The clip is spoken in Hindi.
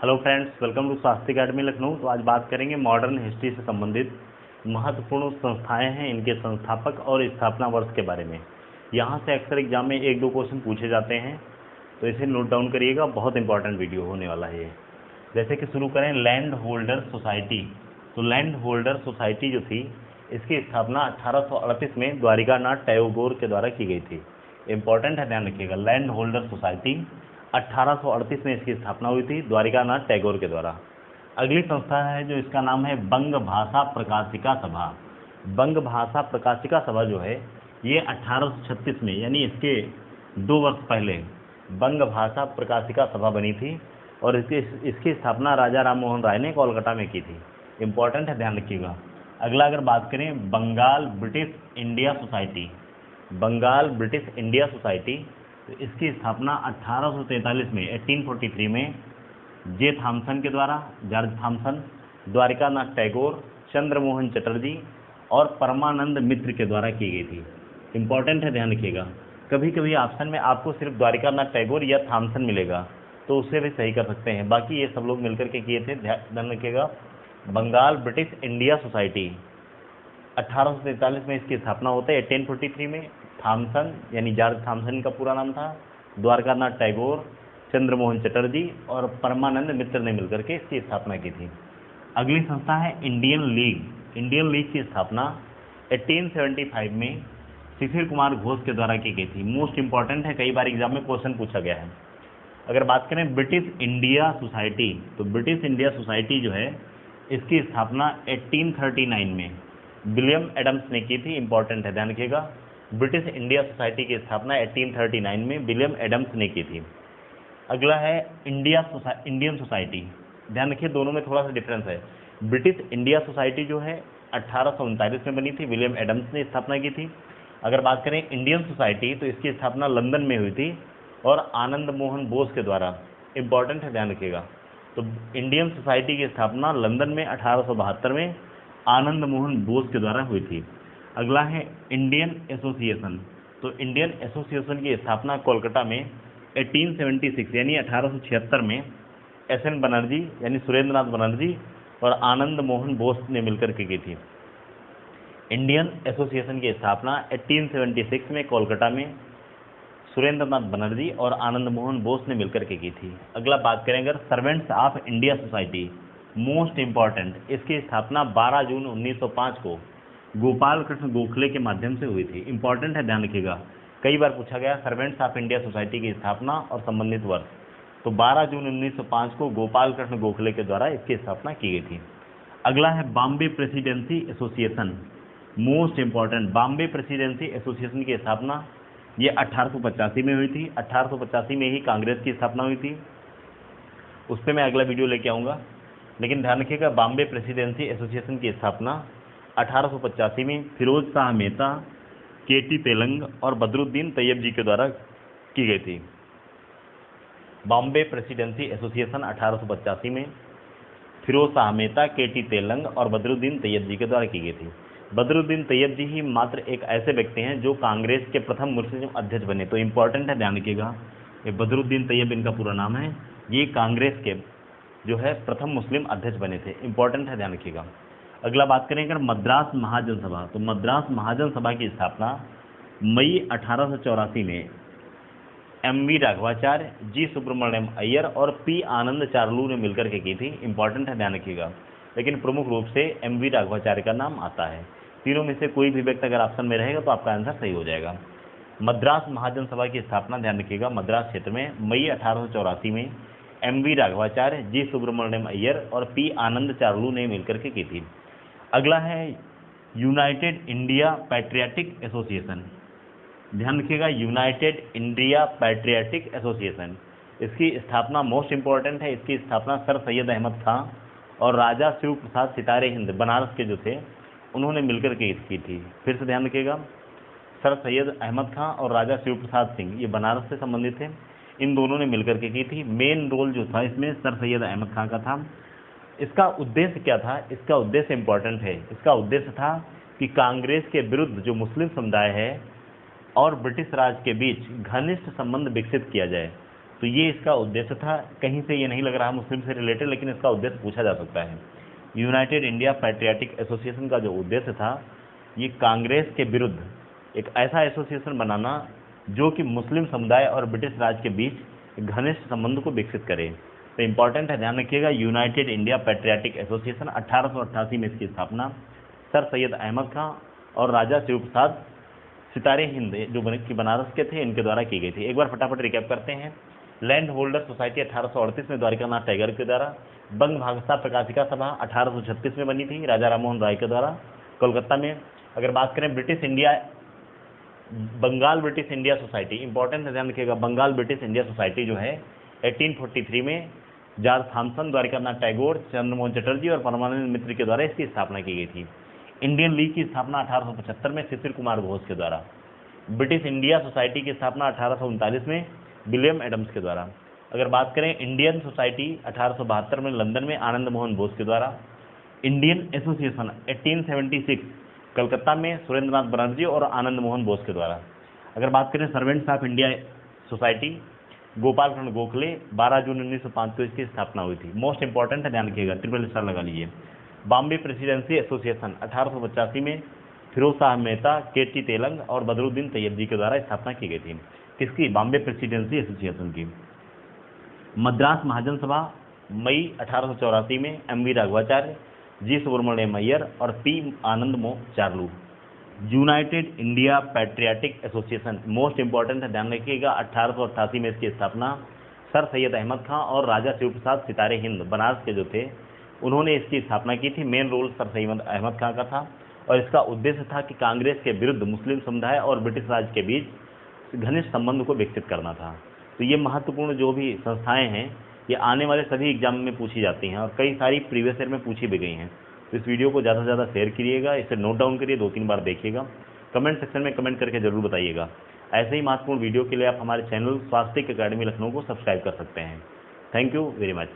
हेलो फ्रेंड्स, वेलकम टू स्वास्थ्य अकेडमी लखनऊ। तो आज बात करेंगे मॉडर्न हिस्ट्री से संबंधित महत्वपूर्ण संस्थाएं हैं, इनके संस्थापक और स्थापना वर्ष के बारे में। यहाँ से अक्सर एग्जाम में एक दो क्वेश्चन पूछे जाते हैं, तो इसे नोट डाउन करिएगा, बहुत इंपॉर्टेंट वीडियो होने वाला है ये। जैसे कि शुरू करें लैंड होल्डर सोसाइटी। तो लैंड होल्डर सोसाइटी जो थी, इसकी स्थापना 1838 में द्वारिकानाथ टैगोर के द्वारा की गई थी। इंपॉर्टेंट है, ध्यान रखिएगा। लैंड होल्डर सोसाइटी 1838 में इसकी स्थापना हुई थी द्वारिकानाथ टैगोर के द्वारा। अगली संस्था है जो इसका नाम है बंग भाषा प्रकाशिका सभा। बंग भाषा प्रकाशिका सभा जो है ये 1836 में, यानी इसके 2 वर्ष पहले बंग भाषा प्रकाशिका सभा बनी थी और इसकी स्थापना राजा राम मोहन राय ने कोलकाता में की थी। इंपॉर्टेंट है, ध्यान रखिएगा। अगला अगर बात करें Bengal British India society. Bengal British India society, तो इसकी स्थापना 1843 में 1843 में जे थॉमसन के द्वारा, जॉर्ज थॉमसन, द्वारिकानाथ टैगोर, चंद्रमोहन चटर्जी और परमानंद मित्र के द्वारा की गई थी। इंपॉर्टेंट है, ध्यान रखिएगा। कभी कभी ऑप्शन में आपको सिर्फ द्वारिकानाथ टैगोर या थॉमसन मिलेगा, तो उससे भी सही कर सकते हैं। बाकी ये सब लोग मिलकर के किए थे, ध्यान रखिएगा। बंगाल ब्रिटिश इंडिया सोसाइटी 1843 में इसकी स्थापना होता है। 1843 में थॉमसन, यानी जॉर्ज थॉमसन का पूरा नाम था, द्वारकानाथ टैगोर, चंद्रमोहन चटर्जी और परमानंद मित्र ने मिलकर के इसकी स्थापना की थी। अगली संस्था है इंडियन लीग। इंडियन लीग की स्थापना 1875 में शिशिर कुमार घोष के द्वारा की गई थी। मोस्ट इंपॉर्टेंट है, कई बार एग्जाम में क्वेश्चन पूछा गया है। अगर बात करें ब्रिटिश इंडिया सोसाइटी, तो ब्रिटिश इंडिया सोसाइटी जो है इसकी स्थापना 1839 में विलियम एडम्स ने की थी। इंपॉर्टेंट है, ध्यान रखिएगा। ब्रिटिश इंडिया सोसाइटी की स्थापना 1839 में विलियम एडम्स ने की थी। अगला है इंडियन सोसाइटी। ध्यान रखिए, दोनों में थोड़ा सा डिफरेंस है। ब्रिटिश इंडिया सोसाइटी जो है 1839 में बनी थी, विलियम एडम्स ने स्थापना की थी। अगर बात करें इंडियन सोसाइटी, तो इसकी स्थापना लंदन में हुई थी और आनंद मोहन बोस के द्वारा। इंपॉर्टेंट है, ध्यान रखिएगा। तो इंडियन सोसाइटी की स्थापना लंदन में 1872 में आनंद मोहन बोस के द्वारा हुई थी। अगला है इंडियन एसोसिएशन। तो इंडियन एसोसिएशन की स्थापना कोलकाता में 1876 यानी 1876 में एसएन बनर्जी यानी सुरेंद्रनाथ बनर्जी और आनंद मोहन बोस ने मिलकर के की थी। इंडियन एसोसिएशन की स्थापना 1876 में कोलकाता में सुरेंद्रनाथ बनर्जी और आनंद मोहन बोस ने मिलकर के की थी। अगला बात करें अगर servants of India society, most important, इसकी स्थापना 12 जून 1905 को गोपाल कृष्ण गोखले के माध्यम से हुई थी। इंपॉर्टेंट है, ध्यान रखिएगा। कई बार पूछा गया सर्वेंट्स ऑफ इंडिया सोसाइटी की स्थापना और संबंधित वर्ष। तो 12 जून 1905 को गोपाल कृष्ण गोखले के द्वारा इसकी स्थापना की गई थी। अगला है Bombay presidency association, most important. Bombay presidency association की स्थापना ये 1885 में हुई थी। 1885 में ही कांग्रेस की स्थापना हुई थी, उस पर मैं अगला वीडियो लेके आऊँगा। लेकिन ध्यान रखिएगा, बॉम्बे प्रेसिडेंसी एसोसिएशन की स्थापना 1885 में फिरोज शाह मेहता, केटी तेलंग और बदरुद्दीन तैयब जी के द्वारा की गई थी। बॉम्बे प्रेसिडेंसी एसोसिएशन 1885 में फिरोज शाह मेहता, केटी तेलंग और बदरुद्दीन तैयब जी के द्वारा की गई थी। बदरुद्दीन तैयब जी ही मात्र एक ऐसे व्यक्ति हैं जो कांग्रेस के प्रथम मुस्लिम अध्यक्ष बने। तो इंपॉर्टेंट है, ध्यान रखिएगा। ये बदरुद्दीन तैयब इनका पूरा नाम है। ये कांग्रेस के जो है प्रथम मुस्लिम अध्यक्ष बने थे। इंपॉर्टेंट है, ध्यान रखिएगा। अगला बात करें अगर मद्रास महाजन सभा, तो मद्रास महाजन सभा की स्थापना मई 1884 में एम.वी. राघवाचार्य, जी सुब्रमण्यम अय्यर और पी आनंद चार्लू ने मिलकर के की थी। इंपॉर्टेंट है, ध्यान रखिएगा। लेकिन प्रमुख रूप से एम.वी. राघवाचार्य का नाम आता है। तीनों में से कोई भी व्यक्ति अगर ऑप्शन में रहेगा तो आपका आंसर सही हो जाएगा। मद्रास महाजन सभा की स्थापना, ध्यान रखिएगा, मद्रास क्षेत्र में मई 1884 में एम.वी. राघवाचार्य, जी सुब्रमण्यम अय्यर और पी आनंद चार्लू ने मिलकर के की थी। अगला है यूनाइटेड इंडिया पैट्रियाटिक एसोसिएशन। ध्यान रखिएगा, यूनाइटेड इंडिया पैट्रियाटिक एसोसिएशन, इसकी स्थापना मोस्ट इंपॉर्टेंट है। इसकी स्थापना सर सैयद अहमद खां और राजा शिव प्रसाद सितारे हिंद बनारस के जो थे उन्होंने मिलकर के की थी। फिर से ध्यान रखिएगा, सर सैयद अहमद खां और राजा शिव प्रसाद सिंह, ये बनारस से संबंधित थे, इन दोनों ने मिलकर के की थी। मेन रोल जो था इसमें सर सैयद अहमद खां का था। इसका उद्देश्य क्या था? इसका उद्देश्य इंपॉर्टेंट है। इसका उद्देश्य था कि कांग्रेस के विरुद्ध जो मुस्लिम समुदाय है और ब्रिटिश राज के बीच घनिष्ठ संबंध विकसित किया जाए। तो तो ये इसका उद्देश्य था। कहीं से ये नहीं लग रहा मुस्लिम से रिलेटेड, लेकिन इसका उद्देश्य पूछा जा सकता है। यूनाइटेड इंडिया पैट्रियाटिक एसोसिएशन का जो उद्देश्य था, ये कांग्रेस के विरुद्ध एक ऐसा एसोसिएशन बनाना जो कि मुस्लिम समुदाय और ब्रिटिश राज के बीच घनिष्ठ संबंध को विकसित करे। तो इंपॉर्टेंट है, ध्यान रखिएगा, यूनाइटेड इंडिया पैट्रियाटिक एसोसिएशन 1888 में इसकी स्थापना सर सैयद अहमद खां और राजा शिव प्रसाद सितारे हिंद जो बनारस के थे इनके द्वारा की गई थी। एक बार फटाफट रिकैप करते हैं। लैंड होल्डर सोसाइटी 1838 में द्वारिकानाथ टैगोर के द्वारा। बंग भागस्था प्रकाशिका सभा 1836 में बनी थी राजा राममोहन राय के द्वारा कोलकाता में। अगर बात करें British India, Bengal British India society, important है, ध्यान रखिएगा, बंगाल ब्रिटिश इंडिया सोसाइटी जो है 1843 में जॉर्ज थॉमसन, द्वारिकानाथ टैगोर, चंद्रमोहन चटर्जी और परमानंद मित्र के द्वारा इसकी स्थापना की गई थी। इंडियन लीग की स्थापना 1875 में शिशिर कुमार घोष के द्वारा। ब्रिटिश इंडिया सोसाइटी की स्थापना 1839 में विलियम एडम्स के द्वारा। अगर बात करें इंडियन सोसाइटी 1872 में लंदन में आनंद मोहन बोस के द्वारा। इंडियन एसोसिएशन 1876 कलकत्ता में सुरेंद्रनाथ बनर्जी और आनंद मोहन बोस के द्वारा। अगर बात करें servants of India society, Gopal Krishna Gokhale, 12 जून 1905 को इसकी स्थापना हुई थी। मोस्ट इंपॉर्टेंट है, ध्यान रखिएगा, ट्रिपल स्टार लगा लीजिए। बॉम्बे प्रेसिडेंसी एसोसिएशन 1885 में फिरोज शाह मेहता, केटी तेलंग और बदरुद्दीन तैयब जी के द्वारा स्थापना की गई थी। किसकी? बॉम्बे प्रेसिडेंसी एसोसिएशन की। मद्रास महाजन सभा मई 1884 में एम.वी. राघवाचार्य, जी सुब्रमण्यम अय्यर और पी आनंद मो Charlu. United India patriotic association, most important है, ध्यान रखिएगा, 1888 में इसकी स्थापना सर सैयद अहमद खां और राजा शिव प्रसाद सितारे हिंद बनारस के जो थे उन्होंने इसकी स्थापना की थी। Main role sir Syed Ahmad Khan का था और इसका उद्देश्य था कि कांग्रेस के विरुद्ध मुस्लिम समुदाय और ब्रिटिश राज के बीच घनिष्ठ संबंध को विकसित करना था। तो ये महत्वपूर्ण जो भी संस्थाएं हैं ये आने वाले सभी एग्जाम में पूछी जाती हैं और कई सारी प्रीवियस ईयर में पूछी भी गई हैं। तो इस वीडियो को ज़्यादा से ज़्यादा शेयर करिएगा, इसे नोट डाउन करिए, 2-3 बार देखिएगा, कमेंट सेक्शन में कमेंट करके जरूर बताइएगा। ऐसे ही महत्वपूर्ण वीडियो के लिए आप हमारे चैनल स्वास्तिक अकेडमी लखनऊ को सब्सक्राइब कर सकते हैं। Thank you very much.